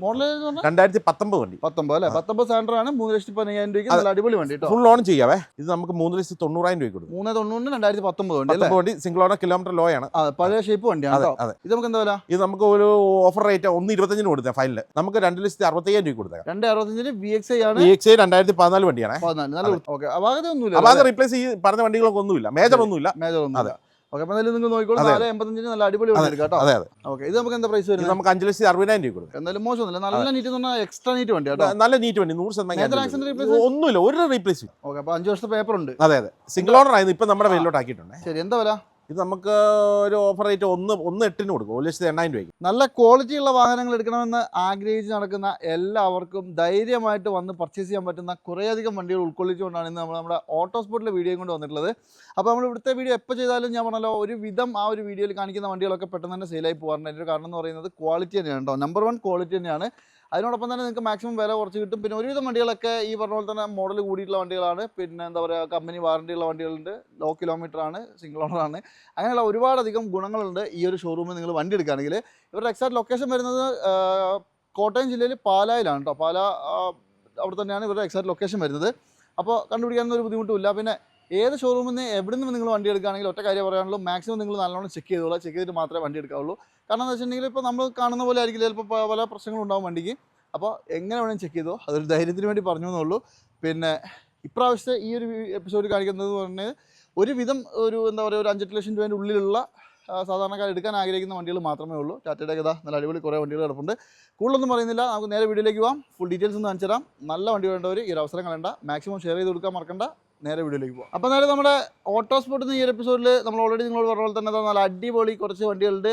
Model 2019 വണ്ടി 19 അല്ലേ 19 sander ആണ് 3,15,000 രൂപയ്ക്ക് നല്ല അടിപൊളി വണ്ടി കേട്ടോ. ഫുൾ ഓൺ ചെയ്യാവേ. ഇത് നമുക്ക് 3,90,000 രൂപ കൊടുക്കും. 3,90 2019 വണ്ടി സിംഗിൾ ഓണർ കിലോമീറ്റർ ലോ ആണ്. പഴയ ഷേപ്പ് വണ്ടിയാണ് കേട്ടോ. ഇത് നമുക്ക് എന്താ വില? ഇത് നമുക്ക് ഒരു ഓഫർ റേറ്റ് 1,25 കൊടുത്തേ ഫൈനൽ. നമുക്ക് 2,65,000 രൂപ കൊടുത്തേ. 2,65 VXI ആണ്. VXI 2014 വണ്ടിയാണ്. അപാകത റീപ്ലേസ് ഈ പറഞ്ഞ വണ്ടികളൊക്കെ ഒന്നുമില്ല, മേജർ ഒന്നുമില്ല. അതെ. ഓക്കെ, അപ്പോൾ നിങ്ങൾ നോക്കിക്കോളൂ. 4,85 നല്ല അടിപൊളി വണ്ടി കേട്ടോ. അതെ അതെ. ഓക്കെ, ഇത് നമുക്ക് എന്താ പ്രൈസ് വരുന്നത്? നമുക്ക് 5,60,000 രൂപ കൊടുക്കും. എന്തായാലും മോശമൊന്നുമില്ല, നല്ല നീറ്റ് എന്ന് പറഞ്ഞാൽ എക്സ്ട്രാ നീറ്റ് വണ്ടി കേട്ടോ. നല്ല നീറ്റ് വണ്ടി 100% ഒന്നുമില്ല, ഒരു റീപ്ലേസ്. ഓക്കെ, അപ്പോൾ 5 വർഷത്തെ പേപ്പർ ഉണ്ട്. അതെ അതെ. സിംഗിൾ ഓണർ ആയിരുന്നു, ഇപ്പം നമ്മുടെ പേരിലോട്ട് ആക്കിയിട്ടുണ്ട്. ശരി, എന്താ വില? ഇത് നമുക്ക് ഒരു ഓഫർ റേറ്റ് 1,800 കൊടുക്കും. 1,80,000 രൂപയ്ക്ക്. നല്ല ക്വാളിറ്റി ഉള്ള വാഹനങ്ങൾ എടുക്കണമെന്ന് ആഗ്രഹിച്ച് നടക്കുന്ന എല്ലാവർക്കും ധൈര്യമായിട്ട് വന്ന് പർച്ചേസ് ചെയ്യാൻ പറ്റുന്ന കുറേയധികം വണ്ടികൾ ഉൾക്കൊള്ളിച്ചുകൊണ്ടാണ് ഇന്ന് നമ്മുടെ ഓട്ടോസ്പോർട്ടിലെ വീഡിയോ കൊണ്ട് വന്നിട്ടുള്ളത്. അപ്പോൾ നമ്മൾ ഇവിടുത്തെ വീഡിയോ എപ്പോൾ ചെയ്താലും ഞാൻ പറഞ്ഞല്ലോ, ഒരു വിധം ആ ഒരു വീഡിയോയിൽ കാണിക്കുന്ന വണ്ടികളൊക്കെ പെട്ടെന്ന് തന്നെ സെയിലായി പോകാറുണ്ട്. അതിൻ്റെ ഒരു കാരണം എന്ന് പറയുന്നത് ക്വാളിറ്റി തന്നെയാണ് കേട്ടോ. നമ്പർ 1 ക്വാളിറ്റി തന്നെയാണ്. അതിനോടൊപ്പം തന്നെ നിങ്ങൾക്ക് മാക്സിമം വില കുറച്ച് കിട്ടും. പിന്നെ ഒരുവിധം വണ്ടികളൊക്കെ ഈ പറഞ്ഞ പോലെ തന്നെ മോഡൽ കൂടിയിട്ടുള്ള വണ്ടികളാണ്. പിന്നെ എന്താ പറയുക, കമ്പനി വാറണ്ടി ഉള്ള വണ്ടികളുണ്ട്, ലോ കിലോമീറ്റർ ആണ്, സിംഗിൾ ഓണർ ആണ്. അങ്ങനെയുള്ള ഒരുപാടധികം ഗുണങ്ങളുണ്ട് ഈ ഒരു ഷോറൂമിൽ നിങ്ങൾ വണ്ടി എടുക്കുകയാണെങ്കിൽ. ഇവരുടെ എക്സാക്ട് ലൊക്കേഷൻ വരുന്നത് കോട്ടയം ജില്ലയിൽ പാലായിലാണ് കേട്ടോ. പാല അവിടെ തന്നെയാണ് ഇവരുടെ എക്സാക്ട് ലൊക്കേഷൻ വരുന്നത്. അപ്പോൾ കണ്ടുപിടിക്കാനൊന്നും ഒരു ബുദ്ധിമുട്ടുമില്ല. പിന്നെ ഏത് ഷോറൂമിൽ നിന്ന് എവിടെ നിന്ന് നിങ്ങൾ വണ്ടി എടുക്കുകയാണെങ്കിൽ ഒറ്റ കാര്യം പറയാനുള്ളൂ, മാക്സിമം നിങ്ങൾ നല്ലോണം ചെക്ക് ചെയ്തോളൂ. ചെക്ക് ചെയ്തിട്ട് മാത്രമേ വണ്ടി എടുക്കാവുള്ളൂ. കാരണം എന്താ വെച്ചിട്ടുണ്ടെങ്കിൽ ഇപ്പോൾ നമ്മൾ കാണുന്ന പോലെ ആയിരിക്കില്ല, ചിലപ്പോൾ പല പ്രശ്നങ്ങളുണ്ടാവും വണ്ടിക്ക്. അപ്പോൾ എങ്ങനെ വേണമെങ്കിൽ ചെക്ക് ചെയ്തോ, അതൊരു ധൈര്യത്തിന് വേണ്ടി പറഞ്ഞു എന്നുള്ളൂ. പിന്നെ ഇപ്രാവശ്യത്തെ ഈ ഒരു എപ്പിസോഡ് കാണിക്കുന്നത് പറഞ്ഞാൽ ഒരുവിധം ഒരു എന്താ പറയുക, ഒരു 5-8 ലക്ഷം രൂപേൻ്റെ ഉള്ളിലുള്ള സാധാരണക്കാർ എടുക്കാൻ ആഗ്രഹിക്കുന്ന വണ്ടികൾ മാത്രമേ ഉള്ളൂ. ടാറ്റയുടെ കഥ നല്ല അടിപൊളി കുറേ വണ്ടികൾ കിടപ്പുണ്ട്. കൂടുതലൊന്നും പറയുന്നില്ല, നമുക്ക് നേരെ വീഡിയോയിലേക്ക് പോകാം. ഫുൾ ഡീറ്റെയിൽസ് ഒന്ന് കാണിച്ചു തരാം. നല്ല വണ്ടി വേണ്ടവർ ഈ ഒരു അവസരം കളയണ്ട, മാക്സിമം ഷെയർ ചെയ്ത് കൊടുക്കാൻ മറക്കണ്ട. നേരെ വീഡിയോയിലേക്ക് പോകാം. അപ്പോൾ നേരെ നമ്മുടെ ഓട്ടോസ്പോർട്ടിൽ ഈ ഒരു എപ്പിസോഡിൽ നമ്മൾ ഓൾറെഡി നിങ്ങളോട് പറഞ്ഞ പോലെ തന്നെ നല്ല അടിപൊളി കുറച്ച് വണ്ടികളുണ്ട്.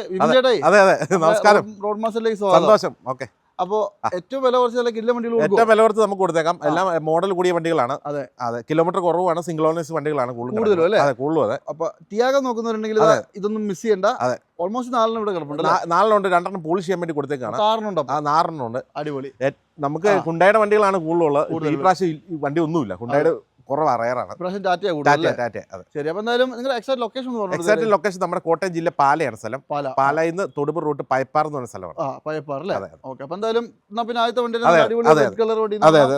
നമസ്കാരം. റോഡ് മാസ്റ്ററിലേക്ക് സന്തോഷം. ഓക്കെ, അപ്പോൾ ഏറ്റവും വില കുറച്ച് നല്ല കില്ല വണ്ടികൾ, ഏറ്റവും വില കുറച്ച് നമുക്ക് കൊടുത്തേക്കാം. എല്ലാം മോഡൽ കൂടിയ വണ്ടികളാണ്. അതെ അതെ. കിലോമീറ്റർ കുറവാണ്, സിംഗിൾ ഓണേഴ്സ് വണ്ടികളാണ് കൂടുതലും അല്ലേ? കൂടുതലും. അതെ. അപ്പോൾ ടിയാഗോ നോക്കുന്നവരുണ്ടെങ്കിൽ ഇതൊന്നും മിസ് ചെയ്യണ്ട. അതെ, ഓൾമോസ്റ്റ് 4 ഇവിടെ കിടപ്പുണ്ട്. 4 2 പോളിഷ് ചെയ്യാൻ വേണ്ടി കൊടുത്തേക്കാണ്. 4 ഉണ്ട്. അടിപൊളി. നമുക്ക് ഹുണ്ടായുടെ വണ്ടികളാണ് കൂടുതലുള്ളത്. ഈ പ്രാവശ്യം വണ്ടി ഒന്നുമില്ല, ഹുണ്ടായുടെ കുറവാ, റയറാണ്. ശരി, അപ്പോൾ എന്തായാലും നിങ്ങൾ എക്സാക്ട് ലൊക്കേഷൻ എക്സാക്ട് ലൊക്കേഷൻ നമ്മുടെ കോട്ടയം ജില്ല പാലയാണ് സ്ഥലം. പാലയിൽ നിന്ന് തൊടുപുഴ റൂട്ട് പയപ്പാർ എന്ന് പറഞ്ഞ സ്ഥലമാണ്. പയപ്പാർ അല്ലേ? ഓക്കെ, അപ്പോൾ എന്തായാലും പിന്നെ ആദ്യത്തെ വണ്ടി റെഡ് കളർ വണ്ടി. അതെ അതെ,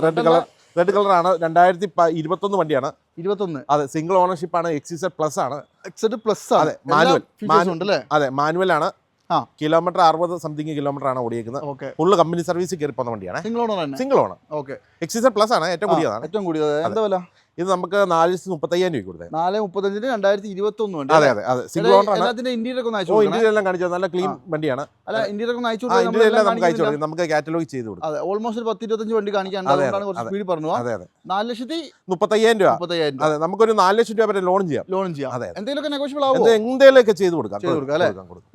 റെഡ് കളറാണ്. 2021 വണ്ടിയാണ്. 21. അതെ, സിംഗിൾ ഓണർഷിപ്പ് ആണ്. XZ പ്ലസ് ആണ്. XZ പ്ലസ് ആണ്. അതെ, മാനുവൽ. അതെ, മാനുവൽ ആണ്. കിലോമീറ്റർ 60 സംതിങ് കിലോമീറ്റർ ആണ് ഓടിയേക്കുന്നത്. ഫുള്ള് കമ്പനി സർവീസ് കയറി പോകുന്ന വണ്ടിയാണ്. Single owner. Okay, XZ plus ആണ്. ഏറ്റവും കൂടിയതാണ്. എന്താ വില? ഇത് നമുക്ക് 4,35,000 രൂപ കൊടുത്തത്. 4,35 2021 വണ്ടി. അതെ അതെ അതെ, സിംഗിൾ ഓണർ ആണ്. ഇന്റീരിയർ എല്ലാം കാണിച്ചു, നല്ല ക്ലീൻ വണ്ടിയാണ്. ഇന്റീരിയർ നമുക്ക് അയച്ചു കൊടുക്കും, നമുക്ക് കാറ്റലോഗ് ചെയ്ത് കൊടുക്കും. അതെ, ഓൾമോസ്റ്റ് 10-25 വണ്ടി കാണിക്കാനുണ്ട്. കുറച്ച് സ്പീഡ് പറഞ്ഞു. അതെ അതെ, 4,35,000 രൂപ. അതെ, നമുക്കൊരു 4 ലക്ഷം രൂപ വരെ ലോൺ ചെയ്യാം. അതെ, എന്തെങ്കിലുമൊക്കെ നെഗോഷ്യബിൾ ആവും, എന്തെങ്കിലുമൊക്കെ ചെയ്ത് കൊടുക്കാം.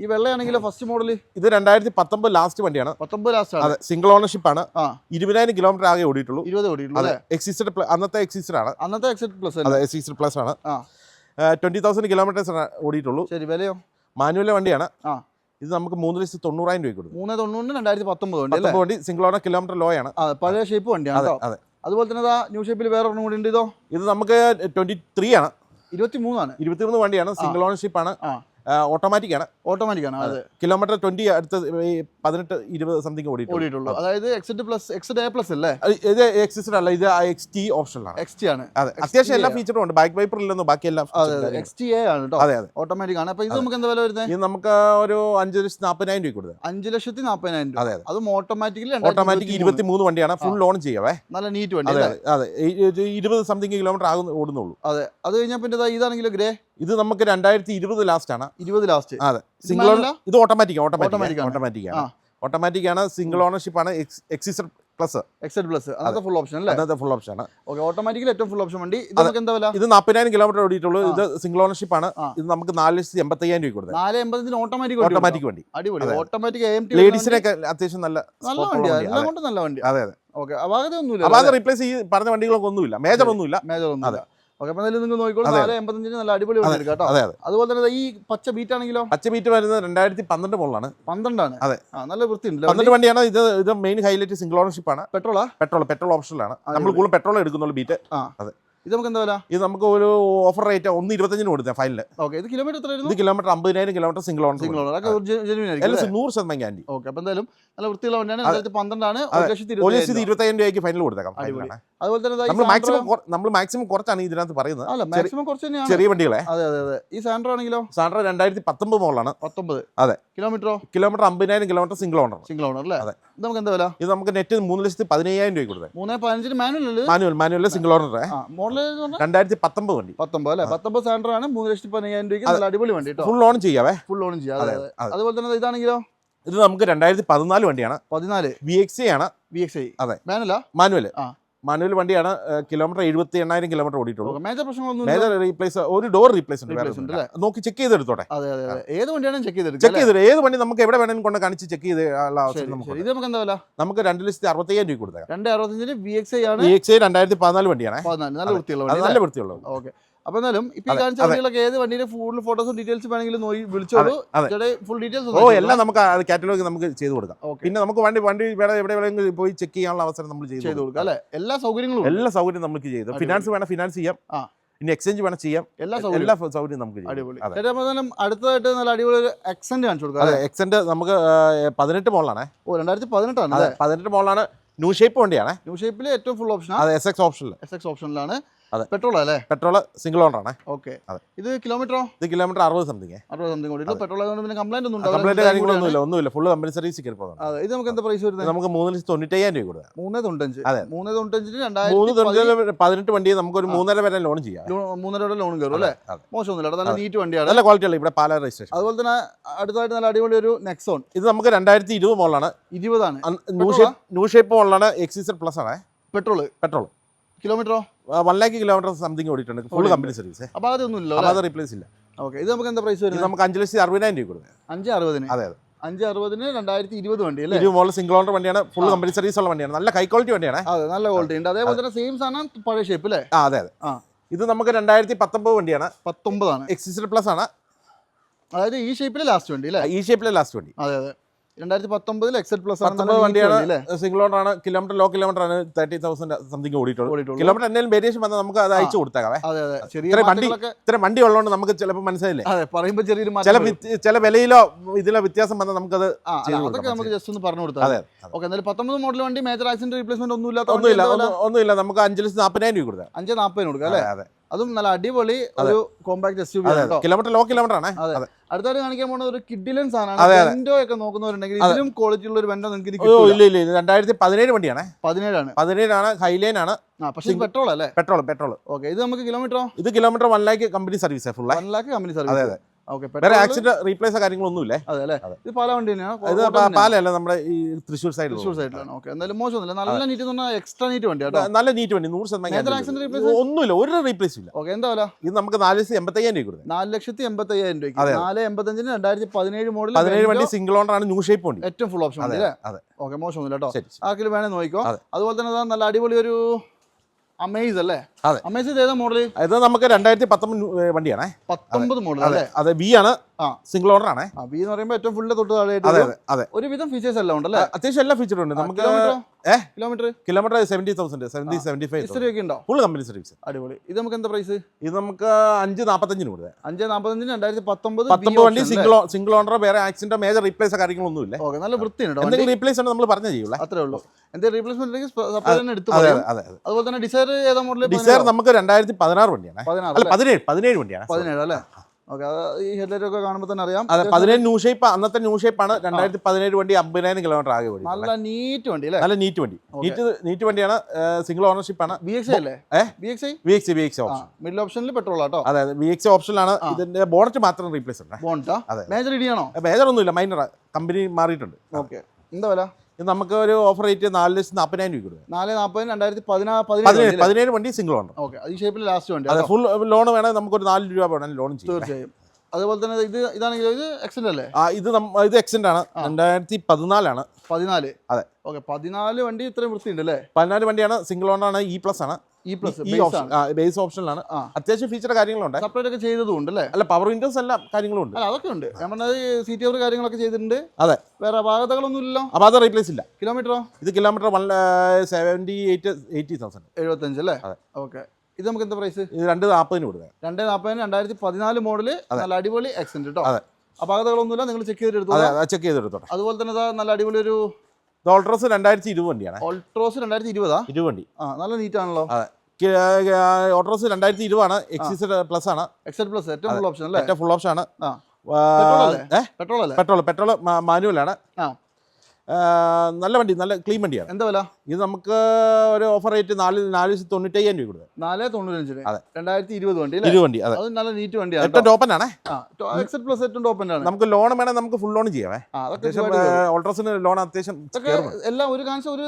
ഈ വെള്ളയാണെങ്കിലോ ഫസ്റ്റ് മോഡൽ ഇത് 2019 ലാസ്റ്റ് വണ്ടിയാണ്. 19 ലാസ്റ്റ്. അതെ, സിംഗിൾ ഓണർഷിപ്പ് ആണ്. 20,000 കിലോമീറ്റർ ആകെ ഓടിയിട്ടുള്ളൂ. 20 ഓടിയിട്ടുള്ളൂ. XZ അന്നത്തെ XZ ആണ്. അന്നത്തെ XZ പ്ലസ്. അതെ, XZ പ്ലസ് ആണ്. 20,000 കിലോമീറ്റേഴ്സ് ഓടിയിട്ടുള്ളൂ. ശരി, വിലയോ? മാനുവൽ വണ്ടിയാണ്. ഇത് നമുക്ക് 3,90,000 രൂപ കൊടുക്കും. 3,90 2019 വണ്ടി. സിംഗിൾ ഓണർ കിലോമീറ്റർ ലോ ആണ്. പഴയ ഷേപ്പ് വണ്ടിയാണ്. അതെ. അതുപോലെ തന്നെ ന്യൂ ഷേപ്പിൽ വേറെ ഒരെണ്ണം കൂടി ഉണ്ട്. ഇത് നമുക്ക് 23 ആണ്. 23 വണ്ടിയാണ്. സിംഗിൾ ഓണർഷിപ്പ് ആണ്. ഓട്ടോമാറ്റിക് ആണ്. അതെ, കിലോമീറ്റർ 20 അടുത്ത് 18-20 സംതിങ് ഓടിയിട്ടുള്ളൂ. അതായത് XZ A പ്ലസ് അല്ലേ? ഇത് XZ അല്ല, ഇത് XT ഓപ്ഷനിലാണ്. XT ആണ്. അതെ, അത്യാവശ്യം എല്ലാ ഫീച്ചറും ഉണ്ട്. ബാക്ക് വൈപ്പർ ഇല്ലെന്നോ ബാക്കി എല്ലാം XT A ആണ് കേട്ടോ. അതെ അതെ, ഓട്ടോമാറ്റിക് ആണ്. അപ്പോൾ ഇത് നമുക്ക് എന്താ വില വരുന്നത്? ഇത് നമുക്ക് ഒരു 5,40,000 രൂപ കൊടുത്തത്. 5,40,000. അതെ, അതും ഓട്ടോമാറ്റിക് 23 വണ്ടിയാണ്. ഫുൾ ലോൺ ചെയ്യാവേ. നല്ല നീറ്റ് വണ്ടി. അതെ അതെ, 20 സംതിങ് കിലോമീറ്റർ ഓടുന്നുള്ളൂ. അതെ, അത് കഴിഞ്ഞാൽ പിന്നെ ഇതാണെങ്കിലും ഗ്രേ. ഇത് നമുക്ക് 2020 ലാസ്റ്റ് ആണ്. 20 ലാസ്റ്റ്. അതെ, സിംഗിൾ ഇത് ഓട്ടോമാറ്റിക് ആണ്. സിംഗിൾ ഓണർഷിപ്പ് ആണ്. XZ plus. അതൊക്കെ ഫുൾ ഓപ്ഷൻ അല്ലേ? അതെ, ഫുൾ ഓപ്ഷൻ ആണ്. ഓക്കെ, ഓട്ടോമാറ്റിക്കലി ഏറ്റവും ഫുൾ ഓപ്ഷൻ വണ്ടി. ഇത് നമുക്ക് എന്താ വില? ഇത് 40,000 കിലോമീറ്റർ ഓടിയിട്ടുള്ളൂ. ഇത് സിംഗിൾ ഓണർഷിപ്പ് ആണ്. ഇത് നമുക്ക് 4,80,000 രൂപ കൊടുത്തത്. 4,80,000 ഓട്ടോമാറ്റിക് വണ്ടി. അടിപൊളി. ഓട്ടോമാറ്റിക് ലേഡീസിനൊക്കെ അത്യാവശ്യം നല്ല വണ്ടിയാണ്. എല്ലാം കൊണ്ട് നല്ല വണ്ടി. അതെ അതെ. ഓക്കെ, അപാകത ഒന്നുമില്ല. അപാകത റീപ്ലേസ് ഈ പറഞ്ഞ വണ്ടികളൊക്കെ ഒന്നുമില്ല, മേജർ ഒന്നുമില്ല. അതെ. ഓക്കെ, അപ്പോൾ നിങ്ങൾ നോക്കിക്കോളൂ. 4,85 നല്ല അടിപൊളി വണ്ടി കേട്ടോ. അതുപോലെ തന്നെ ഈ പച്ച ബീറ്റ് ആണെങ്കിലോ? പച്ച ബീറ്റ് വരുന്നത് 2012 മോഡലാണ്. 12 ആണ്. അതെ, നല്ല വൃത്തിയുണ്ട്. 12 വണ്ടിയാണ്. ഇത് മെയിൻ ഹൈലൈറ്റ് സിംഗിൾ ഓണർഷിപ്പ് ആണ്. പെട്രോൾ ഓപ്ഷനിലാണ്. നമ്മൾ കൂടുതൽ പെട്രോൾ എടുക്കുന്നുള്ളൂ ബീറ്റ്. അതെ, ഇത് നമുക്ക് എന്താ വില? ഇത് നമുക്ക് ഒരു ഓഫർ റേറ്റ് 1.25 കൊടുത്തേ ഫൈനൽ. ഓക്കെ, ഇത് കിലോമീറ്റർ എത്രയായിരുന്നു? ഇത് kilometre 50,000 kilometre single owner. 100% guarantee. Okay, അപ്പോൾ എന്തായാലും നല്ല വൃത്തിയുള്ള വണ്ടിയാണ്. 2012 ആണ്. 1,25,000 രൂപയ്ക്ക് ഫൈനൽ കൊടുത്തേക്കാം. അതുപോലെ തന്നെ നമ്മൾ മാക്സിമം കുറച്ചാണ് ഇതിനകത്ത് പറയുന്നത്. അല്ല, മാക്സിമം കുറച്ച് തന്നെയാണ്. ചെറിയ വണ്ടികളെ. അതെ അതെ അതെ. ഈ സാൻഡ്രോ ആണെങ്കിലോ? സാൻഡ്രോ 2019 മോഡലാണ്. 19. അതെ. കിലോമീറ്ററോ? Kilometre 50,000 kilometre single owner. Single owner അല്ലേ? ഇത് നമുക്ക് എന്താ വില? ഇത് നമുക്ക് നെറ്റ് 3,15,000 രൂപ കൊടുത്തത്. 3.15 manual. Manual single owner. Model 2019 വണ്ടി. 19 അല്ലേ? 19 സാൻഡ്രോ ആണ്. 3,15,000 രൂപയ്ക്ക് നല്ല അടിപൊളി വണ്ടി കേട്ടോ. ഫുൾ ഓൺ ചെയ്യാവേ. ഫുൾ ഓൺ ചെയ്യാം. അതുപോലെ തന്നെ ഇതാണെങ്കിലോ? ഇത് നമുക്ക് 2014 വണ്ടിയാണ്. 14 VXI ആണ്. VXI. അതെ. മാനുവൽ മാനുവൽ വണ്ടിയാണ്. കിലോമീറ്റർ 78,000 കിലോമീറ്റർ ഓടിയിട്ടുള്ളൂ. മേജർ പ്രശ്നങ്ങളൊന്നും മേജർ റീപ്ലേസ്, ഒരു ഡോർ റീപ്ലേസ് ഉണ്ട്. നോക്കി ചെക്ക് ചെയ്തെടുത്തോട്ടെ. അതെ അതെ അതെ. ഏത് വണ്ടിയാണെങ്കിലും ചെക്ക് ചെയ്തെടുക്കും. ഏത് വണ്ടി നമുക്ക് എവിടെ വേണമെങ്കിലും കൊണ്ട് കാണിച്ച് ചെക്ക് ചെയ്ത് അവസരം നമുക്ക്. ഇത് നമുക്ക് എന്താ വില? നമുക്ക് 2,65,000 രൂപ കൊടുത്തേക്കാം. 2.65 VXI ആണ്. VXI 2014 വണ്ടിയാണ്. നല്ല വൃത്തിയുള്ള നല്ല വൃത്തിയുള്ളത്. ഓക്കെ, അപ്പൊ എന്നാലും ഇപ്പൊ കാണിച്ച വണ്ടികളൊക്കെ ഏത് വണ്ടിയുടെ ഫുൾ ഫോട്ടോസും ഡീറ്റെയിൽസ് വേണമെങ്കിലും വിളിച്ചോളൂ. ഫുൾ ഡീറ്റെയിൽസ് എല്ലാം നമുക്ക് കാറ്റലോഗ് നമുക്ക് ചെയ്ത് കൊടുക്കാം. പിന്നെ നമുക്ക് വണ്ടി വേണം എവിടെ വേണമെങ്കിലും പോയി ചെക്ക് ചെയ്യാനുള്ള അവസരം നമ്മൾ ചെയ്ത് കൊടുക്കാം അല്ലെ? എല്ലാ സൗകര്യം നമുക്ക് ചെയ്തു. ഫിനാൻസ് വേണം ഫിനാൻസ് ചെയ്യാം. ഇനി എക്സ്ചേഞ്ച് വേണം ചെയ്യാം. എല്ലാ സൗകര്യം നമുക്ക് ചെയ്യാം. അടുത്തതായിട്ട് നല്ല അടിപൊളി ഒരു എക്സെന്റ് കാണിച്ചു കൊടുക്കാം. എക്സെന്റ് നമുക്ക് 18 മോഡലാണ്. 2018 ആണ്. 18 മോഡലാണ്. ന്യൂ ഷേപ്പ് വണ്ടിയാണ്. ന്യൂ ഷേപ്പിൽ ഏറ്റവും ഫുൾ ഓപ്ഷൻ SX ഓപ്ഷനിലാണ്. പെട്രോൾ അല്ലേ? പെട്രോൾ സിംഗിൾ ഓണർ ആണ്. ഓക്കെ, ഇത് കിലോമീറ്ററോ? ഇത് കിലോമീറ്റർ 60 സംതിങ്. പെട്രോൾ ആയതുകൊണ്ട് പിന്നെ കംപ്ലൈന്റ് കാര്യങ്ങളൊന്നുമില്ല. ഫുൾ കമ്പനി സർവീസ് കയറിപ്പോകും. ഇത് നമുക്ക് എന്താ പ്രൈസ് വരുന്നത്? നമുക്ക് 3,95,000 രൂപ കൊടുക്കാം. 3.95 18 വണ്ടി നമുക്ക് ഒരു 3.5 വരെ ലോൺ ചെയ്യാം. 3.5 ലോൺ കയറും അല്ലേ? മോശമൊന്നുമില്ല, നല്ല നീറ്റ് വണ്ടിയാണ്, നല്ല ക്വാളിറ്റി ഉള്ള. ഇവിടെ പാലാ രജിസ്ട്രേഷൻ. അതുപോലെ തന്നെ അടുത്തായിട്ട് നല്ല അടിപൊളി ഒരു നെക്സോൺ. ഇത് നമുക്ക് 2020 മോഡലാണ്. 20 ആണ്. ന്യൂ ഷേപ്പ് മോഡലാണ്. XZ പ്ലസ് ആണ്. പെട്രോൾ. കിലോമീറ്ററോ? 1 lakh കിലോമീറ്റർ സംതിങ് ഓടിയിട്ടുണ്ട്. Full company service. അപ്പോൾ അതൊന്നുമില്ല, അത് റീപ്ലേസ് ഇല്ല. ഓക്കെ, ഇത് നമുക്ക് എന്താ പ്രൈസ് വരുന്നത്? നമുക്ക് 5,60,000 രൂപ കൊടുക്കാം. 5.60. അതെ അതെ. 5.60 2020 വണ്ടി അല്ലേ? 20 മോഡൽ സിംഗിൾ ഓണർ വണ്ടിയാണ്. ഫുൾ കമ്പനി സർവീസ് ഉള്ള വണ്ടിയാണ്. നല്ല ഹൈ ക്വാളിറ്റി വണ്ടിയാണ്. അതെ, നല്ല ക്വാളിറ്റി ഉണ്ട്. അതേപോലെ തന്നെ സെയിം സാധനം പഴയ ഷേപ്പ് അല്ലേ? അതെ അതെ. ഇത് നമുക്ക് 2019 വണ്ടിയാണ്. 19 ആണ്. XZ പ്ലസ് ആണ്. അതായത് ഈ ഷേപ്പിലെ ലാസ്റ്റ് വണ്ടി അല്ലേ? ഈ ഷേപ്പിലെ ലാസ്റ്റ് വണ്ടി. അതെ അതെ. 2019 XZ പ്ലസ് വണ്ടിയാണ്. സിംഗിൾ ഓണർ ആണ്. കിലോമീറ്റർ ലോ കിലോമീറ്റർ ആണ്. 30,000 സംതിങ് ഓടിയിട്ടുള്ളൂ. കിലോമീറ്റർ എന്തെങ്കിലും വേരിയേഷൻ വന്നാൽ നമുക്ക് അത് അയച്ചു കൊടുത്തേക്കാം. ഇത്ര വണ്ടി ഉള്ളതുകൊണ്ട് നമുക്ക് ചിലപ്പോൾ മനസ്സിലായില്ലേ, പറയുമ്പോൾ ചെറിയൊരു ചില വിലയിലോ ഇതിലോ വ്യത്യാസം വന്നാൽ നമുക്കത് അതൊക്കെ നമുക്ക് ജസ്റ്റ് ഒന്ന് പറഞ്ഞു കൊടുത്താൽ. ഓക്കെ, എന്തായാലും 19 മോഡൽ വണ്ടി മേജർ ആക്സിഡന്റ് റീപ്ലേസ്മെന്റ് ഒന്നുമില്ല. നമുക്ക് 5,40,000 രൂപ കൊടുക്കാം. 5.40 കൊടുക്കാം അല്ലേ? അതും നല്ല അടിപൊളി ഒരു കോമ്പാക്ട് SUV ആണ്. കിലോമീറ്റർ ലോ കിലോമീറ്റർ ആണ്. അടുത്തായിട്ട് കാണിക്കാൻ പോകുന്ന ഒരു കിഡിലൻ സാധനമാണ്. വെന്റോ ഒക്കെ നോക്കുന്നവരുണ്ടെങ്കിൽ ഇതിലും ക്വാളിറ്റി ഉള്ള ഒരു വെന്റോ നിങ്ങൾക്ക് ഇല്ല. 2017 വണ്ടിയാണ്. 17 ആണ്. ഹൈലൈൻ ആണ്. പക്ഷേ പെട്രോൾ അല്ലേ? പെട്രോൾ. ഓക്കെ, ഇത് നമുക്ക് കിലോമീറ്ററോ? ഇത് kilometre 1 lakh company service. Full 1 lakh company service. അതെ. വേറെ ആക്സിഡന്റ് റീപ്ലേസ് കാര്യങ്ങളൊന്നുമില്ല. ഇത് പാല വണ്ടി തന്നെയാണ്. പാലല്ല, നമ്മുടെ ഈ തൃശ്ശൂർ സൈഡിലാണ്. ഓക്കെ, എന്തായാലും മോശമൊന്നുമില്ല. നല്ല നീറ്റ് എന്ന് പറഞ്ഞാൽ എക്സ്ട്രാ നീറ്റ് വണ്ടി. നല്ല നീറ്റ് വണ്ടി. 100% ഒന്നുമില്ല. ഒരു റീപ്ലേസ് ഇല്ല. ഓക്കെ, എന്താ വില? ഇത് നമുക്ക് 4,85,000 രൂപ കൊടുക്കും. 4,85,000 രൂപയ്ക്ക്. 4.85 2017 മോഡൽ 17 വണ്ടി സിംഗിൾ ഓണർ ആണ്. ന്യൂ ഷേപ്പ് വണ്ടി. ഏറ്റവും ഫുൾ ഓപ്ഷൻ അല്ലേ? ഓക്കെ, മോശമൊന്നുമില്ല കേട്ടോ. ആർക്കെങ്കിലും വേണേ നോക്കിക്കോ. അതുപോലെ തന്നെ നല്ല അടിപൊളി ഒരു അമേസ് അല്ലേ? അമേസ് ഏതാ മോഡൽ? ഇത് നമുക്ക് 2019 വണ്ടിയാണ്. 19 മോഡൽ അല്ലേ? അതെ. V ആണ്. സിംഗിൾ ഓണർ ആണ്. V എന്ന് പറയുമ്പോൾ ഏറ്റവും ഫുള്ള് തൊട്ട് താഴെയായിട്ട് ഒരുവിധം ഫീച്ചേഴ്സ് എല്ലാം ഉണ്ടല്ലേ? അത്യാവശ്യം എല്ലാ ഫീച്ചറും ഉണ്ട്. നമുക്ക് കിലോമീറ്റർ 70,000 ഉണ്ടോ? Full company service. അടിപൊളി. ഇത് നമുക്ക് എന്താ പ്രൈസ്? ഇത് നമുക്ക് 5.45 കൊടുക്കാം. 5.45 2019 വണ്ടി സിംഗിൾ ഓണർ. വേറെ ആക്സിഡന്റോ മേജർ റീപ്ലേസ് കാര്യങ്ങളൊന്നും ഇല്ല. ഓക്കെ, നല്ല വൃത്തിയുണ്ട്. എന്തെങ്കിലും റീപ്ലേസ് ആണ് നമ്മൾ പറഞ്ഞു ചെയ്യൂല. അത്രേ ഉള്ളൂ. എന്തെങ്കിലും റീപ്ലേസ്മെന്റ് ഉണ്ടെങ്കിൽ സെപ്പറേറ്റ് എടുത്ത് പറയും. അതുപോലെ തന്നെ ഡിസൈർ ഏതാ മോഡൽ? ഡിസൈർ നമുക്ക് 2016 വണ്ടിയാണ്. 17 വണ്ടിയാണ്. 17 അല്ലേ? ഓക്കെ, ഈ ഹെഡ്ലൈറ്റ് ഒക്കെ കാണുമ്പോൾ തന്നെ അറിയാം. 17 ന്യൂ ഷേപ്പ്. അന്നത്തെ ന്യൂ ഷേപ്പ് ആണ്. 2017 വണ്ടി 50,000 കിലോമീറ്റർ ആകെ ഓടി. നല്ല നീറ്റ് വണ്ടി അല്ലേ? നല്ല നീറ്റ് വണ്ടിയാണ്. സിംഗിൾ ഓണർഷിപ്പ് ആണ്. VXI അല്ലേ? VXI option. മിഡിൽ ഓപ്ഷനിൽ പെട്രോൾ ആട്ടോ. അതെ, VXI ഓപ്ഷനിലാണ്. ഇതിന്റെ ബോണറ്റ് മാത്രം റീപ്ലേസ് ഉണ്ട്. മേജർ ഇടിയാണോ? മേജർ ഒന്നുമില്ല, മൈനർ. കമ്പനി മാറിയിട്ടുണ്ട്. ഓക്കെ, എന്താ വില? ഇത് നമുക്ക് ഒരു ഓഫർ റേറ്റ് 4,40,000 രൂപ കൊടുക്കും. 4.40 2017 വണ്ടി സിംഗിൾ ഓണർ. ഓക്കെ, ഈ ഷേപ്പിൽ ലാസ്റ്റ് വണ്ടി. ഫുൾ ലോൺ വേണമെങ്കിൽ നമുക്ക് ഒരു 4 രൂപ വേണം ലോൺ ചെയ്യാം. തീർച്ചയായും. അതുപോലെ തന്നെ ഇതാണെങ്കിൽ ഇത് എക്സെന്റ് അല്ലേ? ഇത് എക്സെന്റ് ആണ്. 2014 ആണ്. 14. അതെ. ഓക്കെ, 14 വണ്ടി ഇത്രയും വൃത്തിയുണ്ട് അല്ലേ? 14 വണ്ടിയാണ്. സിംഗിൾ ഓണർ ആണ്. E+ ആണ്. ബേസ് ഓപ്ഷനിലാണ്. അത്യാവശ്യം ഫീച്ചർ കാര്യങ്ങളുണ്ട്. സെപ്പറേറ്റ് ഒക്കെ ചെയ്തതുണ്ട് അല്ലേ? അല്ല, പവർ വിൻഡോസ് എല്ലാം കാര്യങ്ങളും ഉണ്ട്. അതൊക്കെ ഉണ്ട്. നമ്മുടെ സീറ്റ് കവർ കാര്യങ്ങളൊക്കെ ചെയ്തിട്ടുണ്ട്. അതെ. വേറെ അപാകതകളൊന്നും ഇല്ലല്ലോ? അപാകത റീപ്ലേസ് ഇല്ല. കിലോമീറ്ററോ? ഇത് കിലോമീറ്റർ 1,78,000. 75 അല്ലേ? ഓക്കെ, ഇത് നമുക്ക് എന്താ പ്രൈസ്? ഇത് 240 കൊടുക്കുക. 240 2014 മോഡല്, നല്ല അടിപൊളി ആക്സെന്റ് കേട്ടോ. അതെ, അപാകതകളൊന്നുമില്ല, നിങ്ങൾ ചെക്ക് ചെയ്തെടുത്തു. ചെക്ക് ചെയ്തെടുത്തോട്ടെ. അതുപോലെ തന്നെ നല്ല അടിപൊളി ഒരു ഓൾട്രോസ് 2020 വണ്ടിയാണ്. ഓൾട്രോസ് 2020 വണ്ടി. നല്ല നീറ്റ് ആണല്ലോ. ഓൾട്രോസ് 2020 ആണ്. XZ പ്ലസ് ആണ്. XZ പ്ലസ് ഏറ്റവും ഫുൾ ഓപ്ഷൻ അല്ലേ? ഏറ്റവും ഫുൾ ഓപ്ഷൻ ആണ്. പെട്രോൾ മാനുവൽ ആണ്. നല്ല വണ്ടി, നല്ല ക്ലീൻ വണ്ടിയാണ്. എന്താ വില? ഇത് നമുക്ക് ഒരു ഓഫർ റേറ്റ് 4,95,000 രൂപ കൊടുക്കുക. 4,95. അതെ, 2020 വണ്ടി. അതെ, അത് നല്ല നീറ്റ് വണ്ടിയാണ്. ഏറ്റവും ടോപ്പൻ ആണ്. XZ പ്ലസ് ഏറ്റവും ടോപ്പൻ ആണ്. നമുക്ക് ലോൺ വേണം, നമുക്ക് ഫുൾ ലോൺ ചെയ്യാവേ. ഓൾട്രോസിന് ലോൺ അത്യാവശ്യം എല്ലാം ഒരു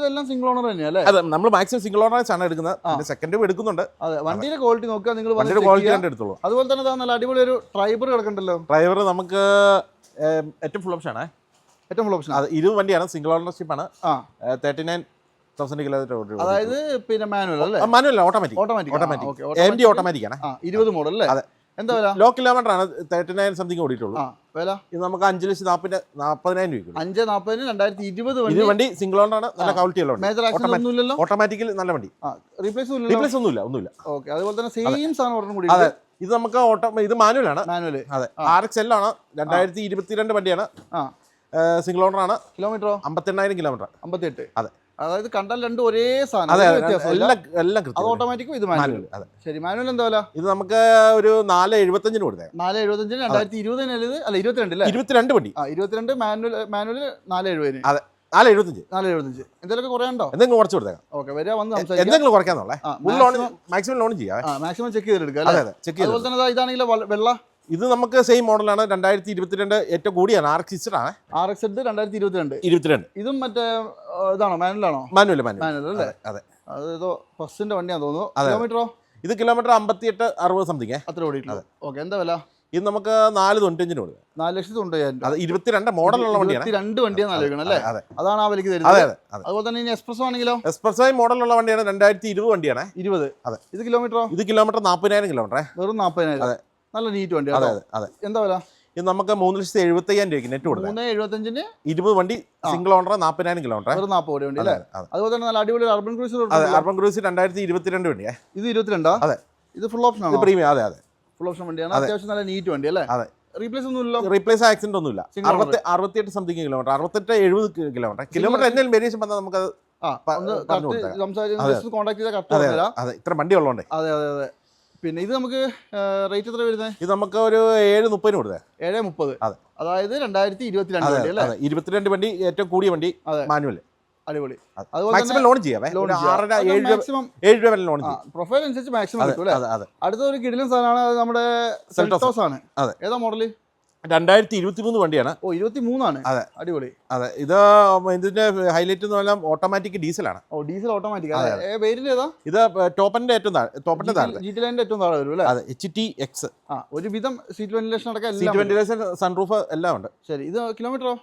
എല്ലാം സിംഗിൾ ഓണർ തന്നെയല്ലേ? അതെ, നമ്മൾ മാക്സിമം സിംഗിൾ ഓണേഴ്സ് ആണ് എടുക്കുന്നത്. സെക്കൻഡും എടുക്കുന്നുണ്ട്. അതെ, വണ്ടിയുടെ ക്വാളിറ്റി നോക്കുക നിങ്ങൾ. വണ്ടിയുടെ ക്വാളിറ്റി കണ്ട് എടുത്തോളൂ. അതുപോലെ തന്നെ നല്ല അടിപൊളി ഒരു ഡ്രൈവർ കിടക്കണ്ടല്ലോ. ഡ്രൈവർ നമുക്ക് ഏറ്റവും ഫുൾ ഓപ്ഷൻ ആണ്. ഏറ്റവും ഫുൾ ഓപ്ഷൻ. അത് 20 വണ്ടിയാണ്. സിംഗിൾ ഓണർഷിപ്പ് ആണ്. 39,000 കിലോമീറ്റർ. അതായത് പിന്നെ മാനുവൽ അല്ലേ? Manual automatic. AMG ഓട്ടോമാറ്റിക് ആണ്. 20 മോഡൽ അല്ലേ? അതെ. എന്താ വില? ലോ കിലോമീറ്റർ ആണ്. 39 സംതിങ് ഓടിയിട്ടുള്ളൂ. വില ഇത് നമുക്ക് 5,40,000 രൂപ. 5,40 2020 വണ്ടി സിംഗിൾ ഓണർ ആണ്. നല്ല ക്വാളിറ്റി ഉള്ള മേജർ ആക്സിഡന്റ് ഒന്നുമില്ലല്ലോ. ഓട്ടോമാറ്റിക്കലി നല്ല വണ്ടി. റീപ്ലേസ് ഒന്നുമില്ല. ഓക്കെ. അതുപോലെ തന്നെ സെയിം സാധനം ഒരെണ്ണം കൂടി. അതെ, ഇത് നമുക്ക് ഇത് മാനുവൽ ആണ്. അതെ, RXL ആണ്. 2022 വണ്ടിയാണ്. സിംഗിൾ ഓണർ ആണ്. കിലോമീറ്ററോ? 58,000 കിലോമീറ്റർ. 58. അതെ, അതായത് കണ്ടാൽ രണ്ടും ഒരേ സാധനം. എല്ലാം അത് ഓട്ടോമാറ്റിക്കും ഇത് മാനുവൽ. അതെ. ശരി, മാനുവൽ എന്താ വില? ഇത് നമുക്ക് ഒരു 4,75 കൊടുത്തേ. 4,75 2020 അല്ല 22 അല്ലേ? 22 വണ്ടി. 22 മാനുവൽ 4,70. അതെ, 4,75. എന്തെങ്കിലും കുറയാണ്ടോ? എന്തെങ്കിലും കുറച്ച് കൊടുത്തേക്കാം. ഓക്കെ, വരിക വന്ന് സംസാരിക്കാം. എന്തെങ്കിലും കുറയ്ക്കാന്നുള്ളേ. മാക്സിമം ലോൺ ചെയ്യാം. മാക്സിമം ചെക്ക് ചെയ്തെടുക്കാം. അതെ, ചെക്ക് ചെയ്ത്. അതുപോലെ തന്നെ ഇതാണെങ്കിൽ വെള്ള. ഇത് നമുക്ക് സെയിം മോഡലാണ്. 2022 ഏറ്റവും കൂടിയാണ്. RXZ ആണ്. RXZ 2022. ഇതും മറ്റേ ഇതാണോ? മാനുവലാണോ? മാനുവൽ അല്ലേ? അതെ. അത് ഏതോ ഫസ്റ്റിന്റെ വണ്ടിയാന്ന് തോന്നുന്നു. കിലോമീറ്ററോ? ഇത് കിലോമീറ്റർ 58-60 സംതിങ്. അത്ര ഓടിയിട്ടുള്ളത്. ഓക്കെ, എന്താ വില? ഇത് നമുക്ക് 4,95 കൊടുക്കുക. 4,95,000. അത് 22 മോഡലുള്ള വണ്ടിയാണ്. 22 വണ്ടിയാണ് ആലോചിക്കണം അല്ലേ? അതാണ് ആ വിലക്ക് തരുന്നത്. അതുപോലെ തന്നെ ഇനി എക്സ്പ്രസോ ആണെങ്കിലോ? എക്സ്പ്രസോ മോഡലുള്ള വണ്ടിയാണ്. 2020 വണ്ടിയാണ്. 20. അതെ. ഇത് കിലോമീറ്ററോ? ഇത് കിലോമീറ്റർ 40,000 കിലോമീറ്റർ. വെറും 40,000. അതെ, നല്ല നീറ്റ് വണ്ടി. അതെ. എന്താ വില? ഇത് നമുക്ക് 3,75,000 രൂപയ്ക്ക് നെറ്റ് കൊടുക്കുക. 3,75 20 വണ്ടി സിംഗിൾ ഓണർ 40,000 കിലോമീറ്റർ. വെറും 40 വണ്ടി അല്ലേ? അതുപോലെ തന്നെ നല്ല അടിപൊളി അർബൻ ക്രൂസർ. അർബൻ ക്രൂസ് 2022 വണ്ടിയാ. ഇത് 22. അതെ. ഇത് ഫുൾ ഓപ്ഷൻ ആണ്. പ്രീമിയം. അതെ, ഫുൾ ഓപ്ഷൻ വണ്ടിയാണ്. അത്യാവശ്യം നല്ല നീറ്റ് വണ്ടി അല്ലേ? അതെ. റീപ്ലേസ് ഒന്നുമില്ല. റീപ്ലേസ് ആക്സിഡന്റ് ഒന്നുമില്ല. 68 സംതിങ് കിലോമീറ്റർ. 68-70 കിലോമീറ്റർ എന്തെങ്കിലും വേരിയേഷൻ വന്നാൽ നമുക്ക് ഇത്ര വണ്ടി ഉള്ളതുകൊണ്ട്. അതെ. പിന്നെ ഇത് നമുക്ക് റേറ്റ് എത്ര വരുന്നത്? ഇത് നമുക്ക് ഒരു 7,30 കൊടുത്തേ. 7,30. അതെ, അതായത് 2022 വണ്ടി അല്ലേ? 22 വണ്ടി ഏറ്റവും കൂടിയ വണ്ടി. മാനുവൽ. അടിപൊളി. മാക്സിമം ലോൺ ചെയ്യാം. 6-7 രൂപ വരെ ലോൺ ചെയ്യാം. പ്രൊഫൈൽ അനുസരിച്ച് മാക്സിമം കിട്ടും അല്ലേ? അടുത്ത ഒരു കിടിലൻ സാധനമാണ്. അത് നമ്മുടെ സെൽറ്റോസ് ആണ്. ഏതാ മോഡല്? 2023 വണ്ടിയാണ്. 23 ആണ്. അതെ, അടിപൊളി. അതെ. ഇത് ഇതിന്റെ ഹൈലൈറ്റ് എന്ന് പറഞ്ഞാൽ ഓട്ടോമാറ്റിക് ഡീസലാണ്. Diesel automatic. വേരിയന്റ് ഏതാ? ഇത് ടോപ്പിന്റെ ഏറ്റവും താഴെ. GT ലൈനിന്റെ ഏറ്റവും താഴെ വരും അല്ലേ? അതെ, HTX. ഒരു വിധം സീറ്റ് വെന്റിലേഷൻ അടക്കം സീറ്റ് വെന്റിലേഷൻ, സൺറൂഫ് എല്ലാം ഉണ്ട്. ശരി, ഇത് കിലോമീറ്ററോ?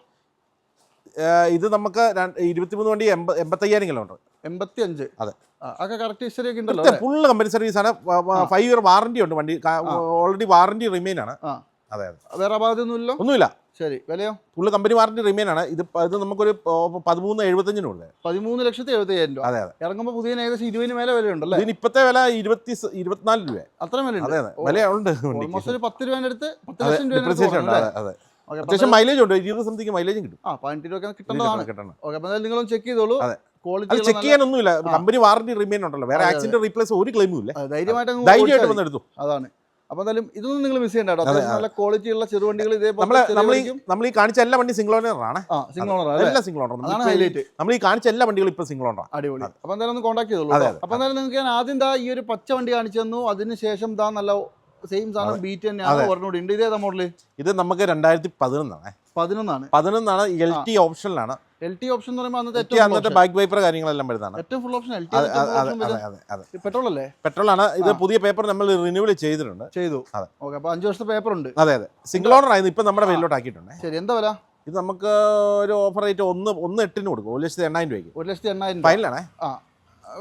ഇത് നമുക്ക് 23 വണ്ടി 85,000 കിലോമീറ്റർ. 85. അതെ. ഒക്കെ കറക്റ്റ് ഹിസ്റ്ററി ഒക്കെ ഉണ്ടല്ലോ. ഫുൾ കമ്പനി സർവീസ് ആണ്. 5 ഇയർ വാറന്റി ഉണ്ട്. വണ്ടി ഓൾറെഡി വാറന്റി റിമെയിൻ ആണ്. അതെ. വേറെ അപാകതയൊന്നുമില്ല. ഒന്നുമില്ല. ശരി, വിലയോ? ഫുള്ള് കമ്പനി വാറന്റി റിമെയിൻ ആണ്. ഇത് നമുക്കൊരു 13,75 കൊടുത്തത്. 13,70,000 രൂപ. അതെ. ഇറങ്ങുമ്പോൾ പുതിയ ഏകദേശം 20 മേലെ വില ഉണ്ടല്ലേ? ഇതിന് ഇപ്പോഴത്തെ വില 24 രൂപ. അത്ര വില? അതെ, വിലയുണ്ട്. ഓൾമോസ്റ്റ് ഒരു 10 രൂപയുടെ അടുത്ത് 10 ലക്ഷം രൂപ. അത്യാവശ്യം മൈലേജ് ഉണ്ട്. 20 സംതിങ് മൈലേജും കിട്ടും. 18 രൂപ കിട്ടുന്നതാണ്. ഓക്കെ, അപ്പോൾ നിങ്ങളൊന്ന് ചെക്ക് ചെയ്തോളൂ. ക്വാളിറ്റി ചെക്ക് ചെയ്യാനൊന്നുമില്ല. കമ്പനി വാറന്റി റിമെയിൻ ഉണ്ടല്ലോ. വേറെ ആക്സിഡന്റ് റീപ്ലേസ് ഒരു ക്ലെയിമും ഇല്ല. ധൈര്യമായിട്ട് വന്ന് എടുത്തു. അതാണ്. അപ്പോൾ എന്തായാലും ഇതൊന്നും നിങ്ങൾ മിസ് ചെയ്യണ്ട. നല്ല ക്വാളിറ്റി ഉള്ള ചെറുവണ്ടികൾ നമ്മൾ ഈ കാണിച്ച എല്ലാ വണ്ടി സിംഗിൾ ഓണർ ആണ്. സിംഗിൾ ഓണർ എല്ലാം സിംഗിൾ ഓണർ. ഹൈലൈറ്റ്. നമ്മൾ ഈ കാണിച്ച എല്ലാ വണ്ടികളും ഇപ്പൊ സിംഗിൾ ഓണർ. അടിപൊളി. അപ്പോൾ എന്തായാലും ഒന്ന് കോൺടാക്ട് ചെയ്തോളൂ. അപ്പോൾ എന്തായാലും നിങ്ങൾക്ക് ഞാൻ ആദ്യം ഈ ഒരു പച്ച വണ്ടി കാണിച്ചു തന്നു. അതിനുശേഷം നല്ല സെയിം സാധനം ബീറ്റ് തന്നെയാണ്. ഒരെണ്ണൂടി ഉണ്ട്. ഇത് ഏതാ മോഡല്? ഇത് നമുക്ക് 2011 11 LT ഓപ്ഷനിലാണ്. LT ഓപ്ഷൻ എന്ന് പറയുമ്പോൾ അന്നത്തെ ബാക്ക് വൈപ്പർ കാര്യങ്ങളെല്ലാം വരുന്നതാണ്. ഏറ്റവും ഫുൾ ഓപ്ഷൻ പെട്രോൾ അല്ലേ? പെട്രോൾ ആണ്. ഇത് പുതിയ പേപ്പർ നമ്മൾ റിന്യൂവൽ ചെയ്തിട്ടുണ്ട്. ഓക്കെ, അപ്പോൾ 5 വർഷത്തെ പേപ്പർ ഉണ്ട്. അതെ. സിംഗിൾ ഓണർ ആയിരുന്നു. ഇപ്പൊ നമ്മുടെ പേരിലോട്ട് ആക്കിയിട്ടുണ്ട്. ശരി, എന്താ വില? ഇത് നമുക്ക് ഒരു ഓഫർ റേറ്റ് 1,800 കൊടുക്കും. 1,80,000 രൂപയ്ക്ക്. 1,80,000 ഫൈനലാണേ.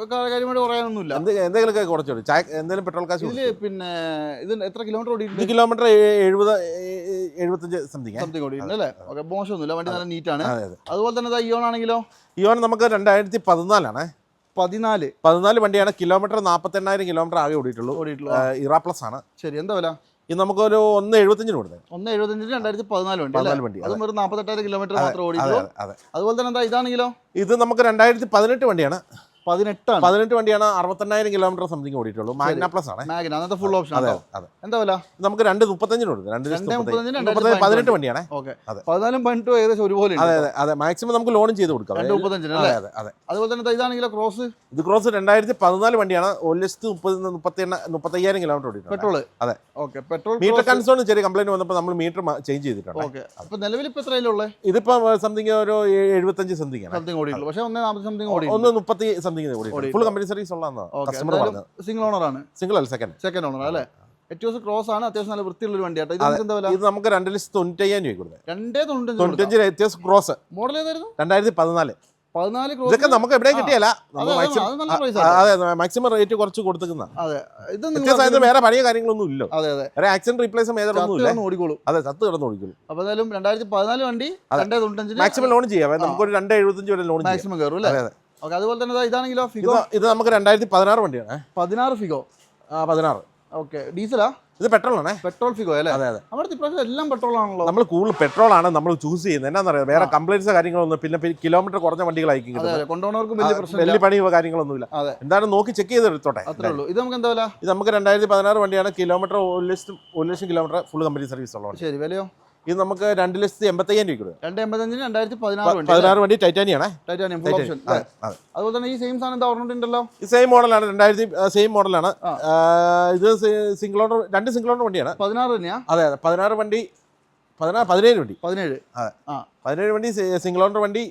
കാര്യമായിട്ട് പറയാനൊന്നുമില്ല. എന്തെങ്കിലുമൊക്കെ കുറച്ചു എന്തെങ്കിലും പെട്രോൾ കാശ്. പിന്നെ ഇത് എത്ര കിലോമീറ്റർ ഓടിയിട്ടുണ്ട്? കിലോമീറ്റർ 70-75 സംതിങ് ഓടിയിട്ടുണ്ട് അല്ലേ? ഓക്കെ, മോശമൊന്നുമില്ല. വണ്ടി നല്ല നീറ്റാണ്. അതുപോലെ തന്നെ ഇയോൺ ആണെങ്കിലോ? ഇയോൺ നമുക്ക് 2014 14 വണ്ടിയാണ്. കിലോമീറ്റർ 48,000 കിലോമീറ്റർ ആകെ ഓടിയിട്ടുള്ളൂ. ഇറ പ്ലസ് ആണ്. ശരി, എന്താ വില? ഇത് നമുക്കൊരു 1.75 കൊടുത്തത്. 1.75 2014 വണ്ടി. അതും ഒരു 48,000 കിലോമീറ്റർ മാത്രമേ ഓടിയിട്ടുള്ളൂ. അതുപോലെ തന്നെ എന്താ ഇതാണെങ്കിലോ? ഇത് നമുക്ക് 2018 വണ്ടിയാണ്. 18 വണ്ടിയാണ്. 68,000 കിലോമീറ്റർ സംതിങ് ഓടിയിട്ടുള്ളൂ. മാഗ്ന പ്ലസ് ആണ്. അന്നത്തെ ഫുൾ ഓപ്ഷൻ. എന്താ വില? നമുക്ക് 2.35 കൊടുത്തത്. 18 വണ്ടിയാണ്. 14 18 ഏകദേശം ഒരുപോലെ. അതെ, മാക്സിമം നമുക്ക് ലോണും ചെയ്ത് കൊടുക്കാം. 2.35. അതുപോലെ തന്നെ ഇതാണെങ്കിലോ ക്രോസ്? ഇത് ക്രോസ് 2014 വണ്ടിയാണ്. 1,35,000 കിലോമീറ്റർ ഓടിയിട്ടുണ്ട്. പെട്രോള്? അതെ. ഓക്കെ, പെട്രോൾ മീറ്റർ കൺസോൺ ചെറിയ കംപ്ലൈന്റ് വന്നപ്പോൾ നമ്മൾ മീറ്റർ ചേഞ്ച് ചെയ്തിട്ടുണ്ട്. ഓക്കെ, അപ്പൊ നിലവിൽ ഇപ്പൊ എത്രയിലുള്ളേ? ഇതിപ്പോ സംതിങ് ഒരു 75 സംതിങ് ആണ്. സംതിങ് ഓടിയിട്ടുള്ളൂ. പക്ഷേ 1.40 സംതിങ് ഓടി. 1.30 സംതിങ് ഓടി. ഫുൾ കമ്പനി സർവീസ് ഉള്ളതാണ് കസ്റ്റമർ പറഞ്ഞത്. സിംഗിൾ ഓണർ ആണ്? സിംഗിൾ അല്ല, സെക്കൻഡ് ഓണർ അല്ലേ? ഏറ്റവും ക്രോസ് ആണ്. അത്യാവശ്യം നല്ല വൃത്തിയുള്ള ഒരു വണ്ടിയാട്ടോ. ഇത് നമുക്ക് 2,95,000 രൂപ കൊടുത്തത്. 2.95 അത്യാവശ്യം ക്രോസ്. മോഡൽ ഏതായിരുന്നു? 2014 ക്രോസ്. ഇതൊക്കെ നമുക്ക് എവിടെയും കിട്ടിയല്ല. മാക്സിമം റേറ്റ് കുറച്ച് കൊടുക്കുന്ന. വേറെ പണിയ കാര്യങ്ങളൊന്നും ഇല്ല. വേറെ ആക്സിഡന്റ് റീപ്ലേസ് ഓടിക്കോളൂ. അതെ, ചത്ത് കിടന്ന് ഓടിക്കോളൂ. അപ്പൊ 2014 വണ്ടി 2.95 മാക്സിമം ലോൺ ചെയ്യാം. നമുക്കൊരു 2.75 വരെ ലോൺ മാക്സിമം കയറും അല്ലേ? ഓക്കെ, അതുപോലെ തന്നെ ഇതാണെങ്കിലോ ഫിഗോ? ഇത് നമുക്ക് 2016 വണ്ടിയാണ്. 16 ഫിഗോ. 16. ഓക്കെ, ഡീസലാ? ഇത് പെട്രോൾ ആണ്. പെട്രോൾ ഫിഗോ അല്ലേ? അവിടുത്തെ ഇപ്രാവശ്യം എല്ലാം പെട്രോൾ ആണല്ലോ. നമ്മൾ കൂടുതൽ പെട്രോൾ ആണ് നമ്മൾ ചൂസ് ചെയ്യുന്നത്. എന്നാന്നറിയാം, വേറെ കംപ്ലൈൻറ്റ്സ് കാര്യങ്ങളൊന്നും, പിന്നെ കിലോമീറ്റർ കുറഞ്ഞ വണ്ടികളായിരിക്കും കൊണ്ടുപോകുന്നവർക്കും വലിയ പണി കാര്യങ്ങളൊന്നുമില്ല. എന്തായാലും നോക്കി ചെക്ക് ചെയ്ത് എടുത്തോട്ടെ. അത്രേ ഉള്ളൂ. ഇത് നമുക്ക് എന്താ വില? ഇത് നമുക്ക് 2016 വണ്ടിയാണ്. കിലോമീറ്റർ 1 ലക്ഷം കിലോമീറ്റർ ഫുൾ കമ്പനി സർവീസ് ഉള്ളതാണ്. ശരി, വിലയോ? ഇത് നമുക്ക് 2,85,000 രൂപ. 2.85 2016 വണ്ടി ടൈറ്റാനിയാണ്. Titanium full option. അതുപോലെ തന്നെ ഈ സെയിം സാധനം എന്താ ഓർമ്മയുണ്ടല്ലോ? ഈ സെയിം മോഡലാണ്. 2000 സെയിം മോഡലാണ്. ഇത് സിംഗിൾ ഓണർ, 2 സിംഗിൾ ഓണർ വണ്ടിയാണ്. 16 തന്നെയാ? അതെ, 16 വണ്ടി. 17 വണ്ടി. 17 വണ്ടി സിംഗിൾ ഓണർ വണ്ടി.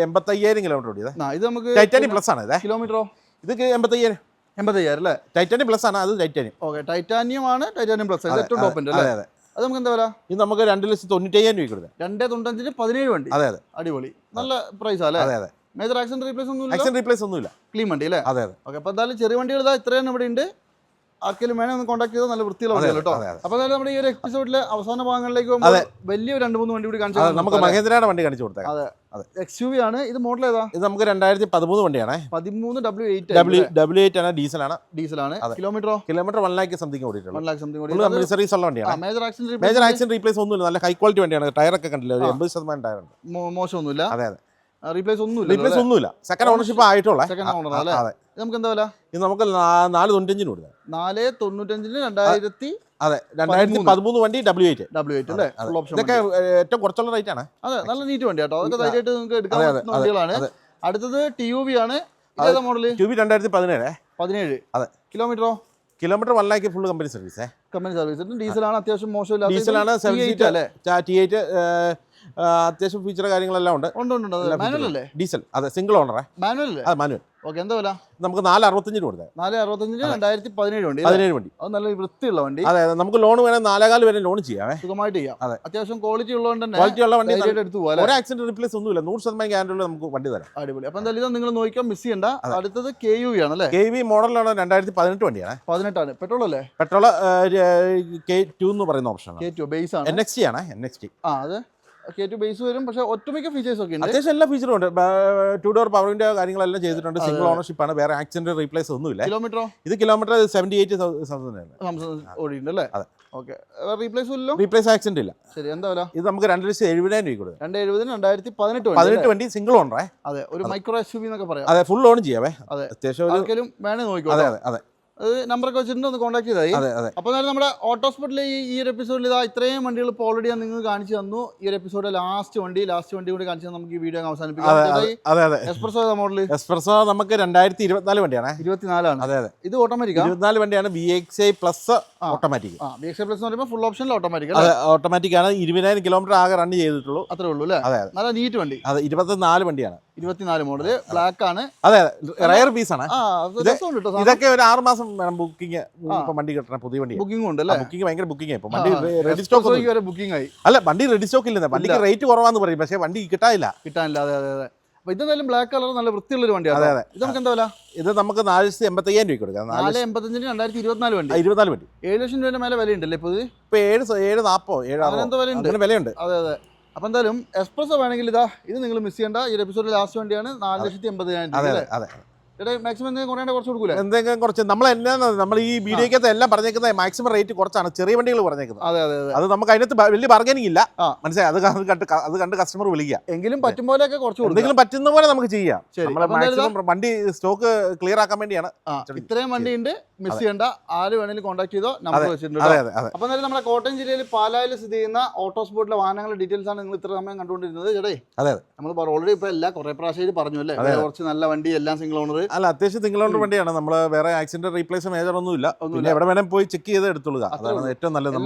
85,000 കിലോമീറ്റർ ഓടിയത്. ഇത് നമുക്ക് ടൈറ്റാനിയം പ്ലസ് ആണ്. കിലോമീറ്ററോ? ഇത് 85,000 അല്ലേ? ടൈറ്റാനിയം പ്ലസ് ആണ്. അത് ടൈറ്റാനിയം. ഓക്കെ, ടൈറ്റാനിയം ആണ്. ടൈറ്റാനിയം പ്ലസ് ഏറ്റവും ടോപ്പ് ഉണ്ട് അല്ലേ? അത് നമുക്ക് എന്താ വില? ഇത് നമുക്ക് 2,95,000 രൂപ കൊടുത്തത്. 2.95 17 വണ്ടി. അതെ, അടിപൊളി, നല്ല പ്രൈസ് അല്ലേ? അതെ. മേജർ ആക്സിഡന്റ് റീപ്ലേസ് ഒന്നുമില്ല. ക്ലീൻ വണ്ടി അല്ലേ? അതെ. ഓക്കെ, അപ്പൊ എന്തായാലും ചെറിയ വണ്ടികൾ ഇതാ ഇത്രയും ഇവിടെ ഉണ്ട്. ആർക്കെങ്കിലും വേണേ ഒന്ന് കോൺടാക്ട് ചെയ്താൽ നല്ല വൃത്തിയുള്ള വണ്ടികൾ കേട്ടോ. അപ്പൊ എന്തായാലും നമ്മുടെ ഈ ഒരു എപ്പിസോഡിലെ അവസാന ഭാഗങ്ങളിലേക്ക് വലിയ 2-3 വണ്ടി കൂടി കാണിച്ചു. നമുക്ക് മഹേന്ദ്രയുടെ വണ്ടി കാണിച്ചു കൊടുത്തേ. അതെ, XUV ആണ്. ഇത് മോഡൽ ഏതാ? ഇത് നമുക്ക് 2013 വണ്ടിയാണ്. 13 W8 ആണ്. ഡീസലാണ്. കിലോമീറ്ററോ? കിലോമീറ്റർ 1 lakh സംതിങ് ഓടിയിട്ടുള്ളൂ. 1 lakh സംതിങ് ഓടി. കമ്പനി സർവീസ് ഉള്ള വണ്ടിയാണ്. മേജർ ആക്സിഡന്റ് റീപ്ലേസ് ഒന്നുമില്ല. നല്ല ഹൈ ക്വാളിറ്റി വണ്ടിയാണ്. ടയറൊക്കെ കണ്ടില്ല, 80% ടയർ ഉണ്ട്. മോശമൊന്നുമില്ല. അതെ. റീപ്ലേസ് ഒന്നുമില്ല. സെക്കൻഡ് ഓണർഷിപ്പ് ആയിട്ടുള്ള. സെക്കൻഡ് ഓണർ അല്ലേ? നമുക്ക് എന്താ വില? ഇത് നമുക്ക് 4.95 കൊടുക്കാം. 4.95 അതെ, 2013 വണ്ടി W8 അല്ലേ? Full option. ഇതൊക്കെ ഏറ്റവും കുറച്ചുള്ള റേറ്റ് ആണ്. അതെ, നല്ല നീറ്റ് വണ്ടി കേട്ടോ. അതൊക്കെ ധൈര്യമായിട്ട് നിങ്ങൾക്ക് എടുക്കാൻ പറ്റുന്ന വണ്ടികളാണ്. അടുത്തത് TUV ആണ്. ഇതേതാ മോഡല്? TUV 2017. അതെ. കിലോമീറ്ററോ? Kilometre 1 lakh full company service. Company service. ഡീസലാണ്. അത്യാവശ്യം മോശമില്ല. ഡീസലാണ്. 7 seat അല്ലേ? T8 അത്യാവശ്യം ഫീച്ചർ കാര്യങ്ങളെല്ലാം ഉണ്ട്. മാനുവൽ അല്ലേ? ഡീസൽ. അതെ, സിംഗിൾ ഓണർ. മാനുവൽ അല്ലേ? മാനുവൽ. ഓക്കെ, എന്താ വില? നമുക്ക് 4.65 കൊടുത്തത്. 4.65 2017 വണ്ടി. 17 വണ്ടി. അത് നല്ല വൃത്തിയുള്ള വണ്ടി. അതെ, നമുക്ക് ലോൺ വേണേൽ 4.25 വരെ ലോൺ ചെയ്യാം. സുഖമായിട്ട് ചെയ്യാം. അതെ, അത്യാവശ്യം ക്വാളിറ്റി ഉള്ളതുകൊണ്ട് തന്നെ ക്വാളിറ്റി ഉള്ള വണ്ടി എടുത്തു പോകാം. ഒരു ആക്സിഡന്റ് റീപ്ലേസ് ഒന്നുമില്ല. 100% ഗ്യാരണ്ടി നമുക്ക് വണ്ടി തരാം. അടിപൊളി. അപ്പൊ എന്തായാലും ഇത് നിങ്ങൾ നോക്കിയാൽ മിസ് ചെയ്യണ്ട. അടുത്തത് KUV ആണ് അല്ലേ? KUV മോഡലാണ്. 2018 വണ്ടിയാണ്. 18 ആണ്. പെട്രോൾ അല്ലേ? പെട്രോൾ K2 എന്ന് പറയുന്ന ഓപ്ഷനാണ്. K2 ബേസ് ആണ്. NXT ആണ്. അതെ, K2 ബേസ് വരും. പക്ഷെ ഒട്ടുമിക്ക ഫീച്ചേഴ്സ് ഒക്കെ ഉണ്ട്. അത്യാവശ്യം എല്ലാ ഫീച്ചറും ഉണ്ട്. 2 door പവറിന്റെ കാര്യങ്ങളെല്ലാം ചെയ്തിട്ടുണ്ട്. സിംഗിൾ ഓണർഷിപ്പ് ആണ്. വേറെ ആക്സിഡന്റ് റീപ്ലേസ് ഒന്നുമില്ല. കിലോമീറ്ററോ? ഇത് കിലോമീറ്റർ 78,000 ഓടിയിട്ടുണ്ട് അല്ലേ? അതെ. ഓക്കെ, റീപ്ലേസ് ഇല്ലല്ലോ? റീപ്ലേസ് ആക്സിഡന്റ് ഇല്ല. ശരി, എന്താ വില? ഇത് നമുക്ക് 2,70,000 രൂപ കൊടുക്കും. 2.70 2018 വണ്ടി സിംഗിൾ ഓണറേ. അതെ, ഒരു മൈക്രോ SUV എന്നൊക്കെ പറയാം. അതെ, ഫുൾ ലോൺ ചെയ്യാവേ. അതെ, അത്യാവശ്യം ഒരിക്കലും വേണേ നോക്കിക്കോ. അതെ. അത് നമ്പറൊക്കെ വെച്ചിട്ടുണ്ട്, ഒന്ന് കോൺടാക്ട് ചെയ്തായി. അപ്പോൾ നമ്മുടെ ഓട്ടോസ്പോട്ടിലെ ഈ ഒരു എപ്പിസോഡിൽ ഇതാ ഇത്രയും വണ്ടികൾ ഇപ്പോൾ ഓൾറെഡി ഞാൻ നിങ്ങൾക്ക് കാണിച്ചു തന്നു. ഈ ഒരു എപ്പിസോഡിൽ ലാസ്റ്റ് വണ്ടി കൂടി കാണിച്ചു നമുക്ക് ഈ വീഡിയോ അവസാനിപ്പിക്കാം. Espresso model? എക്സ്പ്രസോ നമുക്ക് 2024 വണ്ടിയാണ്. 24 ആണ്. അതെ. ഇത് ഓട്ടോമാറ്റിക് 24 വണ്ടിയാണ്. VXI plus automatic. VXI plus എന്ന് പറയുമ്പോൾ ഫുൾ ഓപ്ഷനിൽ ഓട്ടോമാറ്റിക്. അതെ, ഓട്ടോമാറ്റിക് ആണ്. 20,000 കിലോമീറ്റർ ആകെ റൺ ചെയ്തിട്ടുള്ളൂ. അത്രേ ഉള്ളൂ അല്ലേ? അതെ, നല്ല നീറ്റ് വണ്ടി. അതെ, 24 വണ്ടിയാണ്. 24 മോഡൽ, ബ്ലാക്ക് ആണ്. അതെ, റയർ പീസ് ആണ്. ഇതൊക്കെ ഒരു 6 മാസം വേണം ബുക്കിംഗ്. വണ്ടി കിട്ടണം. പുതിയ വണ്ടി ബുക്കിംഗ് ഉണ്ട് അല്ലേ? ബുക്കിംഗ് ഭയങ്കര ബുക്കിംഗ് ആയി. വണ്ടി റെഡി സ്റ്റോക്ക് ബുക്കിംഗ് ആയി. അല്ല, വണ്ടി റെഡി സ്റ്റോക്ക് ഇല്ലെന്ന്. വണ്ടിക്ക് റേറ്റ് കുറവാന്ന് പറയും, പക്ഷേ വണ്ടി കിട്ടാനില്ല. അതെ. അപ്പൊ ഇതെന്തായാലും ബ്ലാക്ക് കളർ നല്ല വൃത്തിയുള്ളൊരു വണ്ടിയാണ്. അതെ. ഇത് നമുക്ക് എന്താ വില? ഇത് നമുക്ക് 4,85,000 രൂപ കൊടുക്കാം. 4.85 2024 വണ്ടി. 24 വണ്ടി. 7 ലക്ഷം രൂപയുടെ മേലെ വില ഉണ്ടല്ലേ ഇപ്പൊ? ഇപ്പൊ 7,40,000 വിലയുണ്ട്. അതെ. അപ്പൊ എന്തായാലും എക്സ്പ്രസോ വേണമെങ്കിൽ ഇത് നിങ്ങൾ മിസ് ചെയ്യേണ്ട. ഈ എപ്പിസോഡിൽ ലാസ്റ്റ് വണ്ടിയാണ്. 4,80,000. അതെ. മാക്സിമം കുറച്ച് കൊടുക്കൂലേ? എന്തെങ്കിലും കുറച്ച് നമ്മൾ ഈ വീഡിയോക്കകത്ത് എല്ലാം പറഞ്ഞേക്കുന്നത് മാക്സിമം റേറ്റ് കുറച്ചാണ് ചെറിയ വണ്ടികൾ പറഞ്ഞേക്കുന്നത്. അതെ അതെ അത് നമുക്ക് അതിനകത്ത് വലിയ ബാർഗനിങ് ഇല്ല, മനസ്സിലായി? അത് കണ്ട് കസ്റ്റമർ വിളിക്കുക. എങ്കിലും പറ്റും പോലെയൊക്കെ കുറച്ച് എന്തെങ്കിലും പറ്റുന്ന പോലെ നമുക്ക് ചെയ്യാം. മാക്സിമം വണ്ടി സ്റ്റോക്ക് ക്ലിയർ ആക്കാൻ വേണ്ടിയാണ്. ഇത്രയും വണ്ടിയുണ്ട്, മിസ് ചെയ്യേണ്ട. ആര് വേണമെങ്കിലും കോൺടാക്ട് ചെയ്തോ, നമ്പർ വെച്ചിട്ടുണ്ട്. അപ്പൊ എന്തായാലും നമ്മുടെ കോട്ടയം ജില്ലയിൽ പാലായിൽ സ്ഥിതി ചെയ്യുന്ന ഓട്ടോസ്പോർട്ടിലെ വാഹനങ്ങളുടെ ഡീറ്റെയിൽസ് ആണ് നിങ്ങൾ ഇത്ര സമയം കണ്ടുകൊണ്ടിരുന്നത്. ചേട്ടേ നമ്മൾ ഓൾറെഡി ഇപ്പൊ എല്ലാം കുറെ പ്രാവശ്യം പറഞ്ഞു അല്ലേ, കുറച്ച് നല്ല വണ്ടി, എല്ലാം സിംഗിൾ ഓണർ. അല്ല, അത്യാവശ്യം സിംഗിൾ ഓണർ വണ്ടിയാണ്. നമ്മൾ വേറെ ആക്സിഡന്റ് റീപ്ലേസ് മേജർ ഒന്നും ഇല്ല. എവിടെ വേണമെങ്കിലും പോയി ചെക്ക് ചെയ്ത് എടുത്തോളുക, അതാണ് ഏറ്റവും നല്ലത്.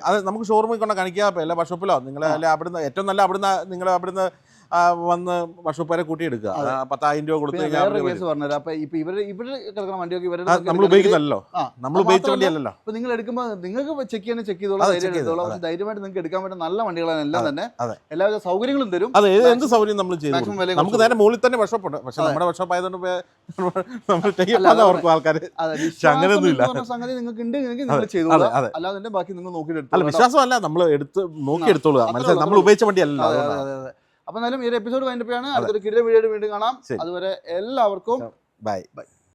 അതെ, നമുക്ക് ഷോറൂമിൽ കൊണ്ട് കാണിക്കാം, എല്ലാ വർക്ക്ഷോപ്പിലോ നിങ്ങൾ അവിടുന്ന് ഏറ്റവും നല്ല നിങ്ങൾ അവിടുന്ന് വന്ന് വർക്ക്ഷോപ്പ് വരെ കൂട്ടിയെടുക്കുക. 10,000 രൂപ കൊടുത്തു കഴിഞ്ഞാൽ നമ്മൾ ഉപയോഗിക്കുന്നല്ലോ, നമ്മൾ ഉപയോഗിച്ച വണ്ടിയല്ലോ. അപ്പൊ നിങ്ങൾ എടുക്കുമ്പോൾ നിങ്ങൾക്ക് ചെക്ക് ചെയ്തോളാം, ധൈര്യമായിട്ട് നിങ്ങൾക്ക് എടുക്കാൻ പറ്റുന്ന നല്ല വണ്ടികളാണ് എല്ലാം തന്നെ. എല്ലാവിധ സൗകര്യങ്ങളും തരും. അതെ, എന്ത് സൗകര്യം നമ്മൾ ചെയ്തു. നമുക്ക് നേരെ മുകളിൽ തന്നെ വർക്ക്ഷോപ്പ് ഉണ്ട്, പക്ഷെ നമ്മുടെ വർക്ക്ഷോപ്പ് ആയതുകൊണ്ട് നമ്മൾ ഓർക്കും ആൾക്കാർ. അങ്ങനെയൊന്നുമില്ല, സംഗതി നിങ്ങൾക്ക് ഉണ്ടെങ്കിൽ നിങ്ങൾ ചെയ്തോളാം, അല്ലാതെ ബാക്കി നിങ്ങൾ നോക്കിയെടുത്തു. അല്ല, വിശ്വാസമല്ല, നമ്മൾ നോക്കിയെടുത്തോളുക, മനസ്സിലായി? നമ്മൾ ഉപയോഗിച്ച വണ്ടിയല്ലോ. അപ്പൊ എന്നാലും ഈ ഒരു എപ്പിസോഡ് വൈൻഡപ്പ് ചെയ്യാണ്. അടുത്തൊരു കിടിലൻ വീഡിയോ വീണ്ടും കാണാം. അതുവരെ എല്ലാവർക്കും ബൈ.